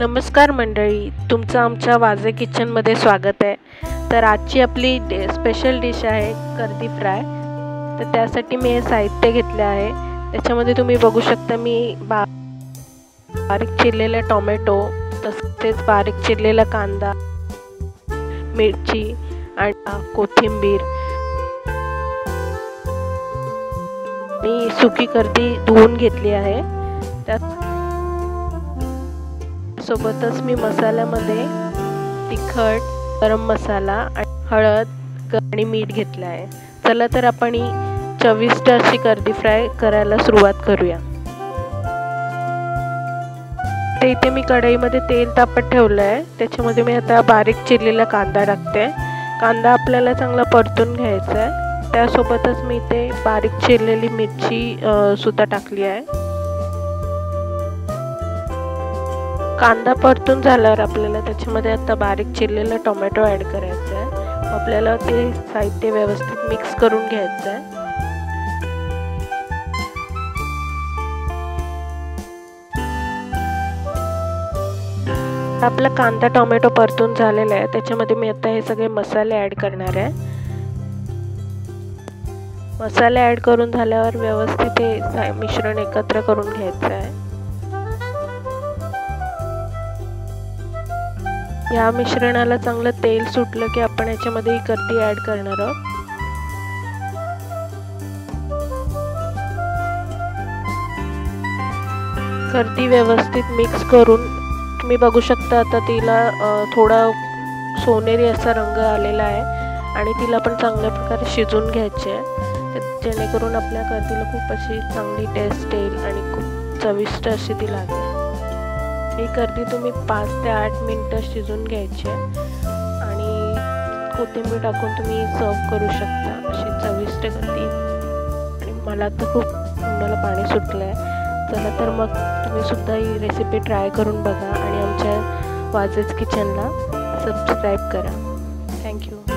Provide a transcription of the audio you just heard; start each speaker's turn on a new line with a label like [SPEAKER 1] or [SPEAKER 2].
[SPEAKER 1] नमस्कार मंडळी, तुमचं आमच्या वाजे किचनमध्ये स्वागत आहे। तर आजची आपली स्पेशल डिश आहे कर्दी फ्राय। तर त्यासाठी मी हे साहित्य घेतले आहे। त्याच्यामध्ये तुम्ही बघू शकता मी बारीक चिरलेले टोमॅटो, तसेच बारीक चिरलेला कांदा, मिरची आणि कोथिंबीर, मी सुकी कर्दी धुवून घेतली आहे। त्यात सोबतच मी मसाल्यामध्ये तिखट, गरम मसाला, हळद आणि मीठ घेतलं आहे। चला तर आपण ही चविष्ट अशी कर्दी फ्राय करायला सुरुवात करूया। तर इथे मी कढईमध्ये तेल तापत ठेवलं आहे। त्याच्यामध्ये मी आता बारीक चिरलेला कांदा टाकते। कांदा आपल्याला चांगला परतून घ्यायचा आहे। त्यासोबतच मी इथे बारीक चिरलेली मिरची सुद्धा टाकली आहे। कांदा परतून झाल्यावर आपल्याला त्याच्यामध्ये आता बारीक चिरलेला टोमॅटो ॲड करायचा आहे। आपल्याला ते साहित्य व्यवस्थित मिक्स करून घ्यायचं आहे। आपला कांदा टोमॅटो परतून झालेला आहे। त्याच्यामध्ये मी आता हे सगळे मसाले ॲड करणार आहे। मसाले ॲड करून झाल्यावर व्यवस्थित हे मिश्रण एकत्र करून घ्यायचं आहे। या मिश्रणाला चांगलं तेल सुटलं की आपण याच्यामध्ये ही कर्दी ॲड करणार आहोत। कर्दी व्यवस्थित मिक्स करून तुम्ही बघू शकता आता तिला थोडा सोनेरी असा रंग आलेला आहे आणि तिला पण चांगल्या प्रकारे शिजवून घ्यायचे आहे, जेणेकरून आपल्या कर्दीला खूप अशी चांगली टेस्ट येईल आणि खूप चविष्ट अशी ती लागेल। ही कर्दी तुम्ही 5 ते 8 मिनिटं शिजवून घ्यायची आणि कोथिंबीर टाकून तुम्ही सर्व करू शकता। अशी चविष्ट कर्दी आणि मला तर खूप तोंडाला पाणी सुटलं आहे। चला तर मग तुम्ही सुद्धा ही रेसिपी ट्राय करून बघा आणि आमच्या वाजेज किचनला सबस्क्राईब करा। थँक्यू।